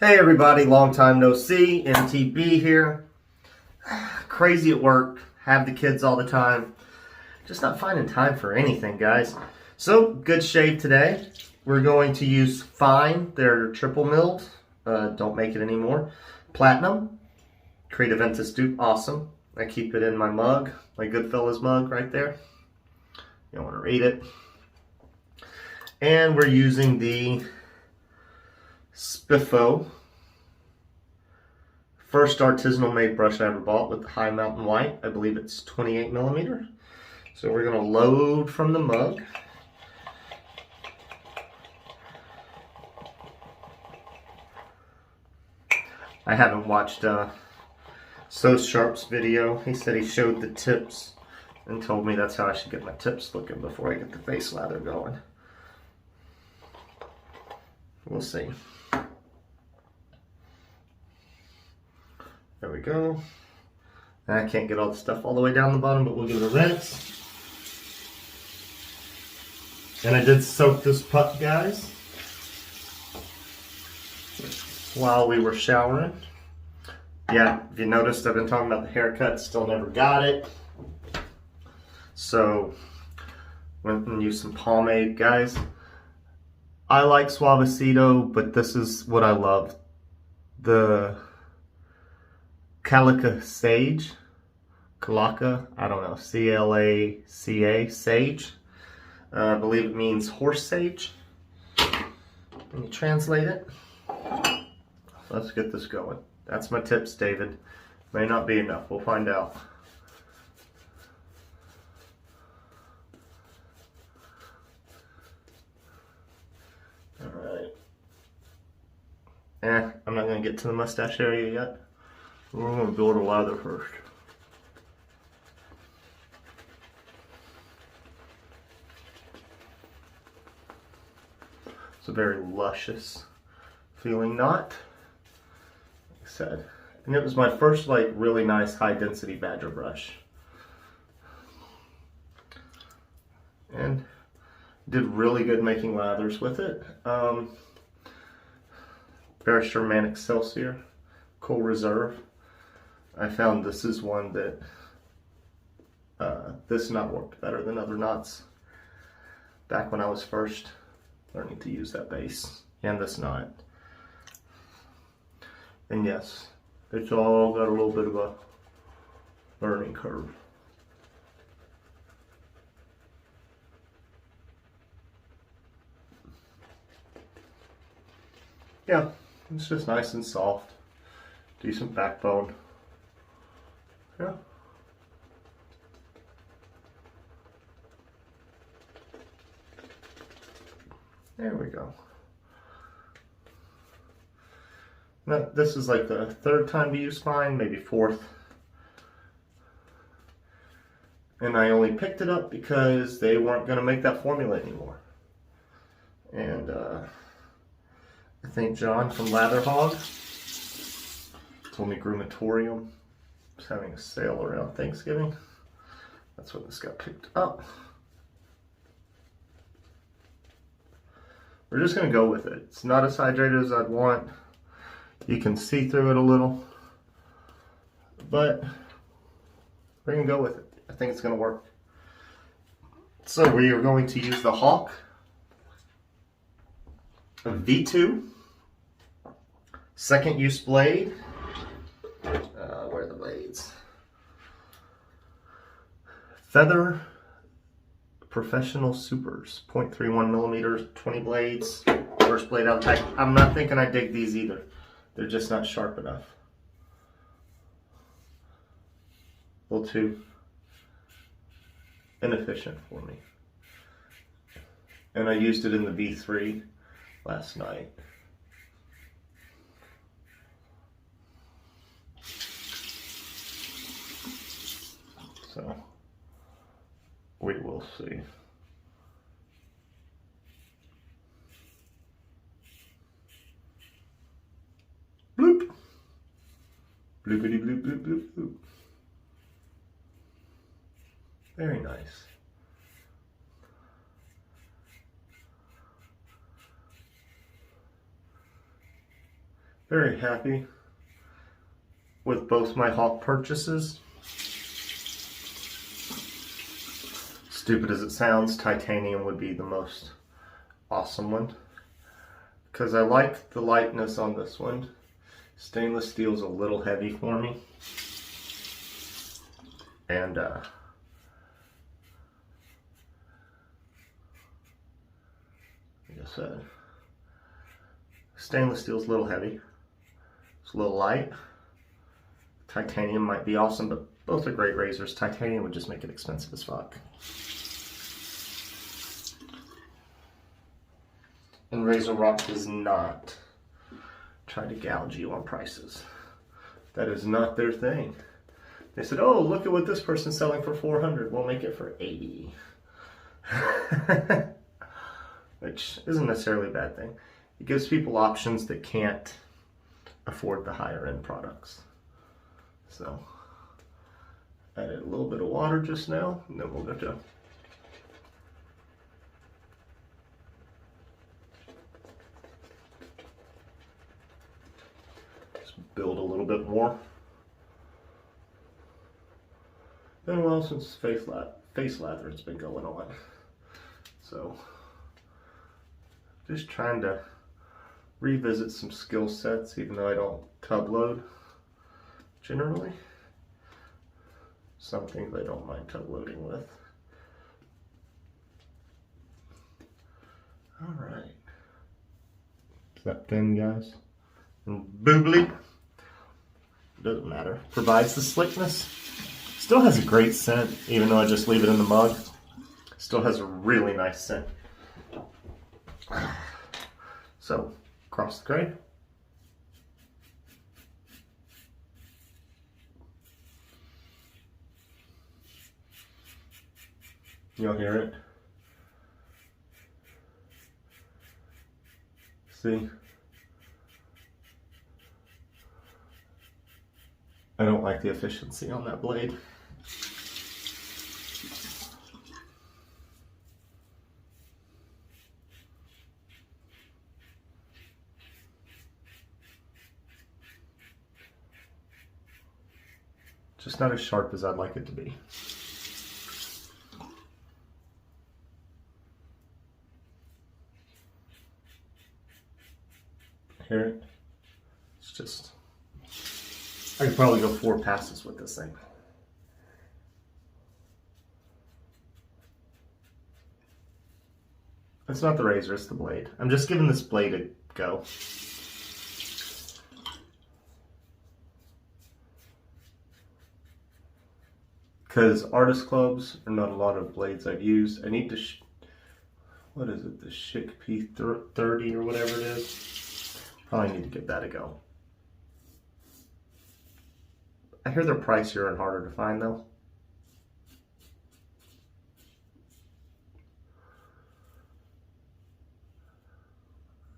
Hey everybody, long time no see, MTB here. Crazy at work, have the kids all the time. Just not finding time for anything, guys. So, good shave today. We're going to use Fine, they're triple milled. Don't make it anymore. Platinum, Creative Ventus Dupe, awesome. I keep it in my mug, my Goodfellas mug right there. You don't want to read it. And we're using the Spiffo, first artisanal made brush I ever bought with the High Mountain White. I believe it's 28 millimeter. So we're going to load from the mug. I haven't watched So Sharp's video. He said he showed the tips and told me that's how I should get my tips looking before I get the face lather going. We'll see. There we go. I can't get all the stuff all the way down the bottom, but we'll give it a rinse. And I did soak this pup, guys, while we were showering. Yeah, if you noticed, I've been talking about the haircut, still never got it. So, went and used some pomade, guys. I like Suavecito, but this is what I love. The Calaca Sage. Calaca, I don't know, C-L-A-C-A, Sage. I believe it means horse sage. Let me translate it. Let's get this going. That's my tips, David. May not be enough, we'll find out. Alright. I'm not going to get to the mustache area yet. We're going to build a lather first. It's a very luscious feeling knot, like I said. And it was my first really nice high density badger brush. And did really good making lathers with it. Barrister Man Excelsior, Cool Reserve. I found this is one that this knot worked better than other knots back when I was first learning to use that base and this knot. And yes, it's all got a little bit of a learning curve. Yeah, it's just nice and soft, decent backbone. Yeah. There we go. Now, this is like the third time to use Fine, maybe fourth. And I only picked it up because they weren't going to make that formula anymore. And I think John from Razorock Hawk told me Grumatorium was having a sale around Thanksgiving. That's when this got picked up. We're just going to go with it. It's not as hydrated as I'd want. You can see through it a little. But we're going to go with it. I think it's going to work. So we are going to use the Hawk V2 second use blade. Where are the blades? Feather Professional Supers, 0.31 millimeters, 20 blades. First blade out of the pack. I'm not thinking I dig these either. They're just not sharp enough. A little too inefficient for me. And I used it in the V3 last night. So we will see. Bloop. Bloopity bloop bloop bloop bloop. Very nice. Very happy with both my Hawk purchases. Stupid as it sounds, titanium would be the most awesome one, because I like the lightness on this one. Stainless steel is a little heavy for me, and like I said, stainless steel is a little heavy. It's a little light. Titanium might be awesome, but both are great razors. Titanium would just make it expensive as fuck. And Razorock does not try to gouge you on prices. That is not their thing. They said, oh, look at what this person's selling for $400. We'll make it for $80. Which isn't necessarily a bad thing. It gives people options that can't afford the higher end products. So, added a little bit of water just now, and then we'll go to build a little bit more. Been a while since face lather has been going on. So, just trying to revisit some skill sets, even though I don't tub load generally. Some things I don't mind tub loading with. Alright. Is that thin, guys? And boobly. Doesn't matter. Provides the slickness. Still has a great scent, even though I just leave it in the mug. Still has a really nice scent. So, across the grain. You'll hear it. See? I don't like the efficiency on that blade. Just not as sharp as I'd like it to be. Hear it? It's just... I could probably go 4 passes with this thing. It's not the razor, it's the blade. I'm just giving this blade a go. Because artist clubs are not a lot of blades I've used. I need to, what is it, the Schick P30 or whatever it is? Probably need to give that a go. I hear they're pricier and harder to find though.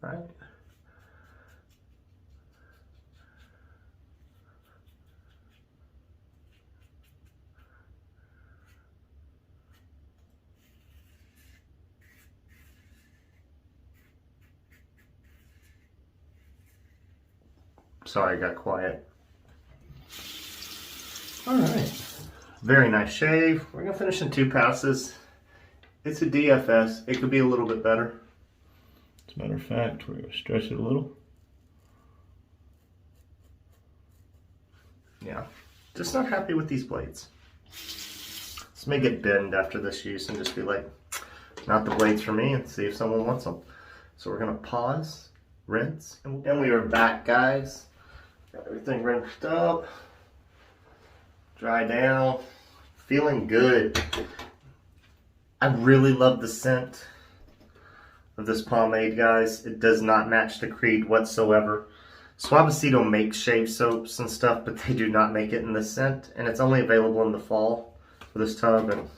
Right. Sorry, I got quiet. All right, very nice shave. We're gonna finish in 2 passes. It's a DFS. It could be a little bit better. As a matter of fact, we're gonna stretch it a little. Yeah, just not happy with these blades. Let's make it bend after this use and just be like, not the blades for me, and see if someone wants them. So we're gonna pause, rinse, and we are back, guys. Got everything rinsed up, dry down, feeling good. I really love the scent of this pomade, guys. It does not match the Creed whatsoever. Suavecito makes shave soaps and stuff, but they do not make it in this scent, and it's only available in the fall for this tub, and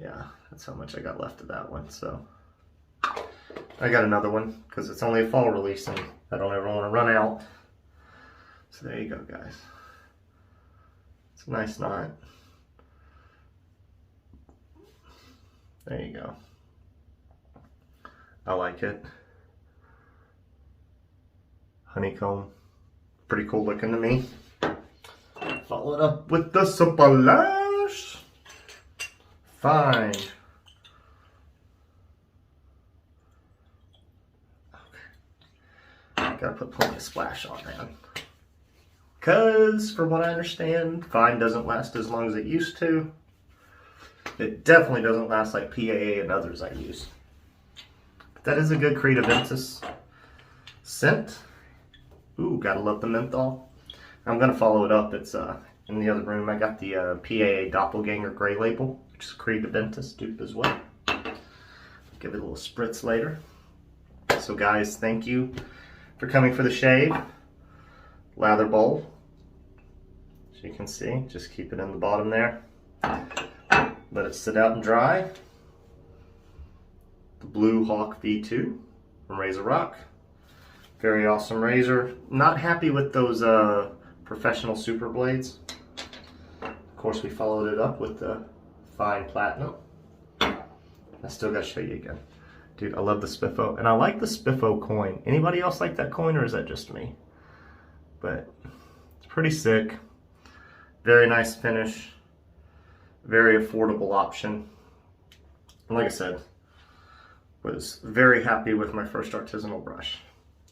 yeah, that's how much I got left of that one. So I got another one because it's only a fall release and I don't ever want to run out. So there you go, guys. It's a nice knot. There you go. I like it. honeycomb. Pretty cool looking to me. Follow it up with the Splash. Fine. Okay. Gotta put plenty of splash on, man. Because, from what I understand, Fine doesn't last as long as it used to. It definitely doesn't last like PAA and others I use. But that is a good Accouterments scent. Ooh, gotta love the menthol. I'm gonna follow it up. It's in the other room. I got the PAA Doppelganger Gray Label, which is Accouterments dupe as well. Give it a little spritz later. So guys, thank you for coming for the shave. Lather bowl. As you can see, just keep it in the bottom there. Let it sit out and dry. The Blue Hawk V2 from Razorock. Very awesome razor. Not happy with those professional super blades. Of course, we followed it up with the Fine Platinum. I still gotta show you again. Dude, I love the Spiffo. And I like the Spiffo coin. Anybody else like that coin, or is that just me? But it's pretty sick. Very nice finish. Very affordable option. And like I said, was very happy with my first artisanal brush.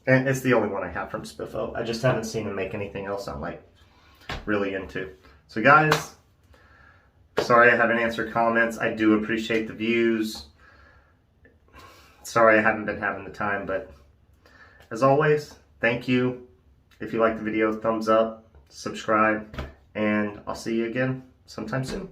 And it's the only one I have from Spiffo. I just haven't seen him make anything else I'm like really into. So guys, sorry I haven't answered comments. I do appreciate the views. Sorry I haven't been having the time, but as always, thank you. If you like the video, thumbs up, subscribe, and I'll see you again sometime soon.